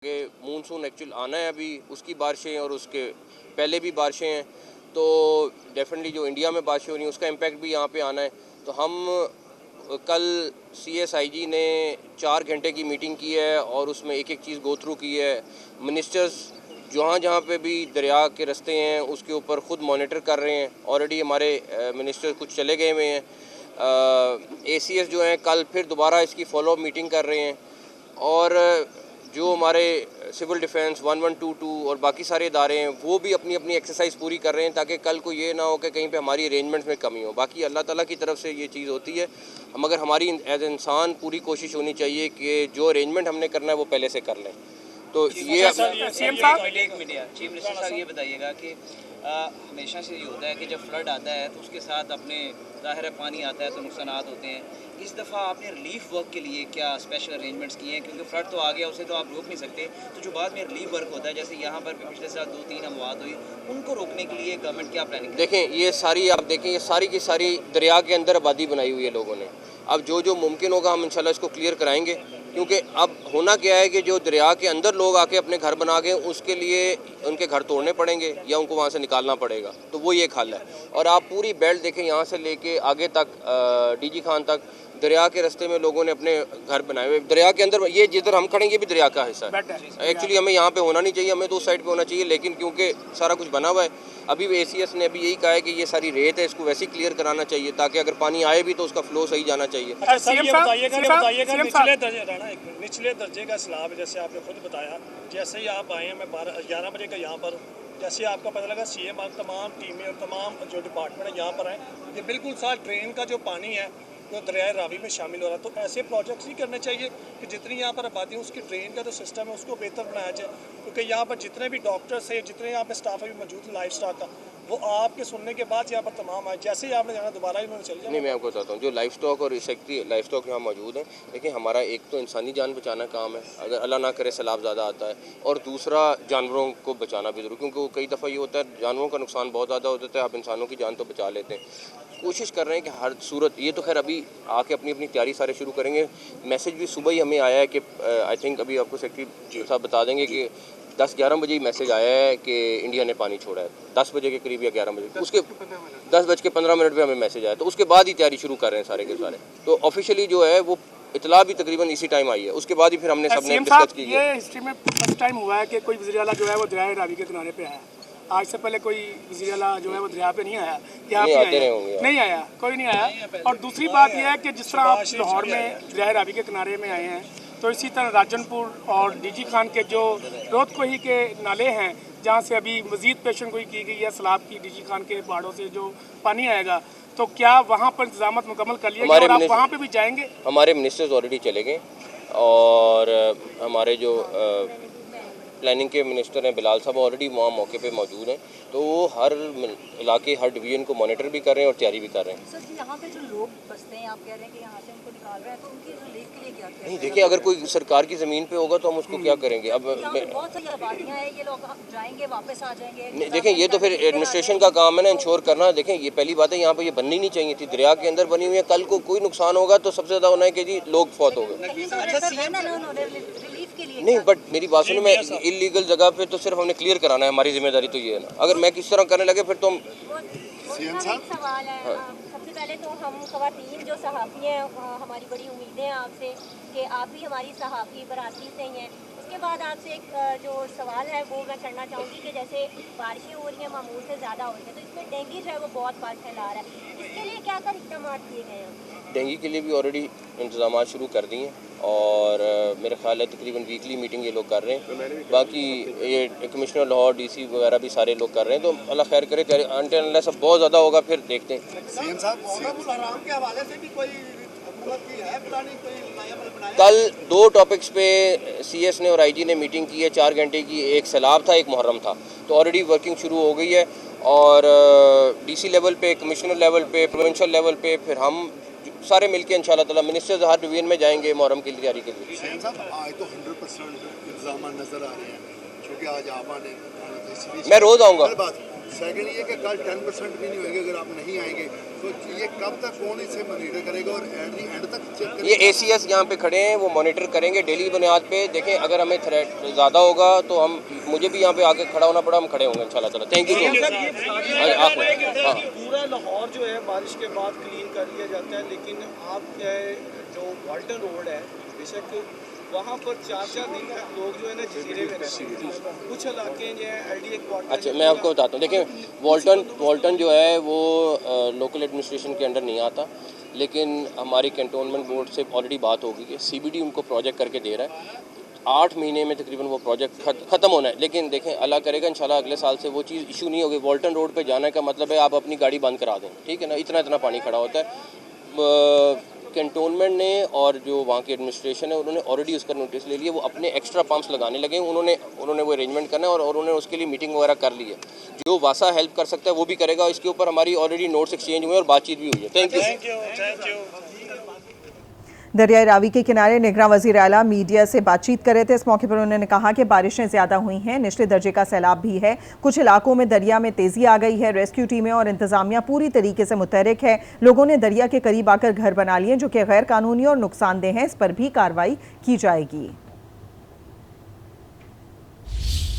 कि monsoon actual आना है अभी, उसकी बारिशें और उसके पहले भी बारिशें हैं, तो डेफिनेटली जो इंडिया में बारिशें हो रही हैं उसका इम्पैक्ट भी यहाँ पे आना है। तो हम कल CSIG ने 4 घंटे की मीटिंग की है और उसमें एक एक चीज़ गो थ्रू की है। मिनिस्टर्स जहाँ जहाँ पे भी दरिया के रास्ते हैं उसके ऊपर ख़ुद मॉनिटर कर रहे हैं। ऑलरेडी हमारे मिनिस्टर कुछ चले गए हुए हैं। ACS जो हैं कल फिर दोबारा इसकी फॉलो मीटिंग कर रहे हैं और जो हमारे सिविल डिफेंस 1122 और बाकी सारे इदारे हैं वो भी अपनी अपनी एक्सरसाइज पूरी कर रहे हैं ताकि कल को ये ना हो कि कहीं पे हमारी अरेंजमेंट्स में कमी हो। बाकी अल्लाह ताला की तरफ से ये चीज़ होती है, मगर हमारी एज इंसान पूरी कोशिश होनी चाहिए कि जो अरेंजमेंट हमने करना है वो पहले से कर लें। तो ये चीफ मिनिस्टर साहब ये बताइएगा कि हमेशा से ये होता है कि जब फ्लड आता है तो उसके साथ अपने ज़ाहिर है पानी आता है तो नुकसानात होते हैं। इस दफ़ा आपने रिलीफ वर्क के लिए क्या स्पेशल अरेंजमेंट्स किए हैं, क्योंकि फ्लड तो आ गया उसे तो आप रोक नहीं सकते, तो जो बाद में रिलीफ वर्क होता है जैसे यहाँ पर पिछले साल 2-3 अमवात हुई उनको रोकने के लिए गवर्नमेंट क्या प्लानिंग? देखें ये सारी आप देखें ये सारी की सारी दरिया के अंदर आबादी बनाई हुई है लोगों ने। अब जो जो मुमकिन होगा हम इंशाल्लाह इसको क्लियर कराएंगे, क्योंकि अब होना क्या है कि जो दरिया के अंदर लोग आके अपने घर बना के उसके लिए उनके घर तोड़ने पड़ेंगे या उनको वहाँ से निकालना पड़ेगा, तो वो ये हल है। और आप पूरी बेल्ट देखें यहाँ से लेके आगे तक DG खान तक दरिया के रास्ते में लोगों ने अपने घर बनाए हुए। दरिया के अंदर ये जिधर हम खड़े ये भी दरिया का हिस्सा है। एक्चुअली हमें यहाँ पे होना नहीं चाहिए, हमें तो उस साइड पे होना चाहिए, लेकिन क्योंकि सारा कुछ बना हुआ है अभी ACS ने अभी यही कहा है कि ये सारी रेत है इसको वैसे ही क्लियर कराना चाहिए ताकि अगर पानी आए भी तो उसका फ्लो सही जाना चाहिए। निचले दर्जे का सैलाब जैसे आपने खुद बताया, जैसे ही आप आए हैं मैं 11 बजे का यहाँ पर जैसे आपका पता लगा CM आप तमाम टीमें और तमाम जो डिपार्टमेंट है यहाँ पर आए, ये बिल्कुल साथ ड्रेन का जो पानी है जो दरियाए रावी में शामिल हो रहा है, तो ऐसे प्रोजेक्ट्स नहीं करने चाहिए कि जितनी यहाँ पर आबादी है उसकी ड्रेन का जो सिस्टम है उसको बेहतर बनाया जाए, क्योंकि यहाँ पर जितने भी डॉक्टर्स हैं जितने यहाँ पर स्टाफ अभी मौजूद है लाइफ स्टॉक का, वो आपके सुनने के बाद यहाँ पर तमाम आए, जैसे ही आपने जाना दोबारा ही उन्होंने चले जाना। नहीं, मैं आपको बताता हूँ जो लाइफ स्टॉक और सेक्रेटरी लाइफ स्टॉक यहाँ मौजूद है, देखिए हमारा एक तो इंसानी जान बचाना काम है अगर अल्लाह ना करे सैलाब ज़्यादा आता है, और दूसरा जानवरों को बचाना भी ज़रूर, क्योंकि कई दफ़ा ये होता है जानवरों का नुकसान बहुत ज़्यादा हो जाता है, आप इंसानों की जान तो बचा लेते हैं। कोशिश कर रहे हैं कि हर सूरत ये तो खैर अभी आके अपनी अपनी तैयारी सारे शुरू करेंगे। मैसेज भी सुबह ही हमें आया है कि आई थिंक अभी आपको सेक्रेटरी साहब बता देंगे कि 10-11 बजे ही मैसेज आया है कि इंडिया ने पानी छोड़ा है, 10 बजे के करीब या 11 बजे, उसके 10:15 पे हमें मैसेज आया, तो उसके बाद ही तैयारी शुरू कर रहे हैं सारे के सारे। तो ऑफिशियली जो है वो इतला भी तकरीबन इसी टाइम आई है, उसके बाद ही फिर हमने सबने डिस्कस की। ये हिस्ट्री में फर्स्ट टाइम हुआ है कि कोई वज़ीर-ए-आला जो है वो दरिया रावी के किनारे पे आया। आज से पहले कोई वज़ीर-ए-आला जो है वो दरिया पे नहीं आया, यहाँ पे आया नहीं आया, कोई नहीं आया। और दूसरी बात यह है कि जिस तरह आप लाहौर में दरिया रावी के किनारे में आए हैं, तो इसी तरह राजनपुर और DG खान के जो रोहतकोही के नाले हैं जहाँ से अभी मज़ीद पेशन गोई की गई है सैलाब की, DG खान के पहाड़ों से जो पानी आएगा, तो क्या वहाँ पर इंतजाम मुकम्मल कर लिए और आप वहाँ पे भी जाएंगे? हमारे मिनिस्टर्स ऑलरेडी चले गए और हमारे जो प्लानिंग के मिनिस्टर हैं बिलाल साहब ऑलरेडी वहाँ मौके पे मौजूद हैं, तो वो हर इलाके हर डिवीजन को मॉनिटर भी कर रहे हैं और तैयारी भी कर रहे हैं। सर यहाँ पे जो लोग बसते हैं आप कह रहे हैं कि यहाँ से उनको निकाल रहे हैं, तो उनकी रिलीफ के लिए क्या किया? नहीं देखिए, अगर कोई सरकार की ज़मीन पे होगा तो हम उसको क्या करेंगे। अब बहुत सारी आबादियाँ हैं, ये लोग जाएंगे वापस आ जाएंगे। देखें ये तो फिर एडमिनिस्ट्रेशन का काम है ना इंश्योर करना। देखें ये पहली बात है, यहाँ पे ये बननी नहीं चाहिए थी, दरिया के अंदर बनी हुई है, कल को कोई नुकसान होगा तो सबसे ज़्यादा होना है कि जी लोग फौत हो गए। नहीं बट मेरी बात सुनो, मैं इलीगल जगह पे तो सिर्फ हमने क्लियर कराना है, हमारी जिम्मेदारी तो ये है ना। अगर मैं किस तरह करने लगे फिर तो सवाल है। सबसे पहले तो हम ख़वातीन जो सहाफ़ी हैं हमारी बड़ी उम्मीदें हैं आपसे कि आप भी हमारी सहाफ़ी बरादरी से ही हैं। उसके बाद आपसे एक जो सवाल है वो मैं करना चाहूँगी कि जैसे बारिशें हो रही हैं मामूल से ज़्यादा हो रही है, तो इसमें डेंगू जो है वो बहुत बार फैला रहा है, इसके लिए क्या क्या इक़दाम किए गए हैं? डेंगू के लिए भी ऑलरेडी इंतजाम शुरू कर दिए हैं और मेरा ख्याल है तकरीबन वीकली मीटिंग ये लोग कर रहे हैं। बाकी ये कमिश्नर लाहौर DC वगैरह भी सारे लोग कर रहे हैं, तो अल्लाह खैर करे। अनटिल सब बहुत ज़्यादा होगा फिर देखते हैं। कल 2 टॉपिक्स पे CS ने और IG ने मीटिंग की है 4 घंटे की, एक सैलाब था एक मुहर्रम था, तो ऑलरेडी वर्किंग शुरू हो गई है और DC लेवल पे, कमिश्नर लेवल पे, प्रोविंशियल लेवल पे फिर हम सारे मिलके इंशाल्लाह ताला मिनिस्टर्स हर डिवीजन में जाएंगे मुहर्रम की तैयारी के लिए। आज तो 100% इंतजाम नजर आ रहे हैं, क्योंकि आज आप आने मैं रोज़ आऊँगा। सेकंड ये कि कल 10% भी नहीं होंगे अगर आप नहीं आएंगे तो ये कब तक कौन इसे मॉनिटर करेगा और एंड तक चेक करेगा? ये ACS यहाँ पे खड़े हैं, वो मॉनिटर करेंगे डेली बुनियाद पे। देखें अगर हमें थ्रेट ज़्यादा होगा तो हम मुझे भी यहाँ पे आके खड़ा होना पड़ा, हम खड़े होंगे इंशाल्लाह ताला। Thank you. पूरा लाहौर जो है बारिश के बाद क्लीन कर लिया जाता है, लेकिन आप जो वाल्टन रोड है बेशक वहाँ पर 4-4 दिन तक लोग जो है ना जजीरे में रहते हैं। कुछ इलाके जो है LDA क्वार्टर। अच्छा मैं आपको बताता हूँ, देखिए वॉल्टन जो है वो लोकल एडमिनिस्ट्रेशन के अंडर नहीं आता, लेकिन हमारी कैंटोनमेंट बोर्ड से ऑलरेडी बात हो गई है, CBD उनको प्रोजेक्ट करके दे रहा है। 8 महीने में तकरीबन वो प्रोजेक्ट ख़त्म होना है। लेकिन देखें अल्लाह करेगा इंशाल्लाह अगले साल से वो चीज़ इशू नहीं होगी। वॉल्टन रोड पे जाने का मतलब है आप अपनी गाड़ी बंद करा दें, ठीक है ना, इतना पानी खड़ा होता है। कैंटोनमेंट ने और जो वहाँ की एडमिनिस्ट्रेशन है उन्होंने ऑलरेडी उसका नोटिस ले लिया, वो अपने एक्स्ट्रा पंप्स लगाने लगे। उन्होंने वो अरेंजमेंट करना है और उन्होंने उसके लिए मीटिंग वगैरह कर ली है। जो वासा हेल्प कर सकता है वो भी करेगा। इसके ऊपर हमारी ऑलरेडी नोट्स एक्सचेंज हुए और बातचीत भी हुई है। Thank you. दरियाई रावी के किनारे निगरां वज़ीर आला मीडिया से बातचीत कर रहे थे। इस मौके पर उन्होंने कहा कि बारिशें ज़्यादा हुई हैं, निचले दर्जे का सैलाब भी है, कुछ इलाकों में दरिया में तेज़ी आ गई है। रेस्क्यू टीमें और इंतजामिया पूरी तरीके से मुतहरिक है। लोगों ने दरिया के करीब आकर घर बना लिए जो कि गैर कानूनी और नुकसानदेह हैं, इस पर भी कार्रवाई की जाएगी।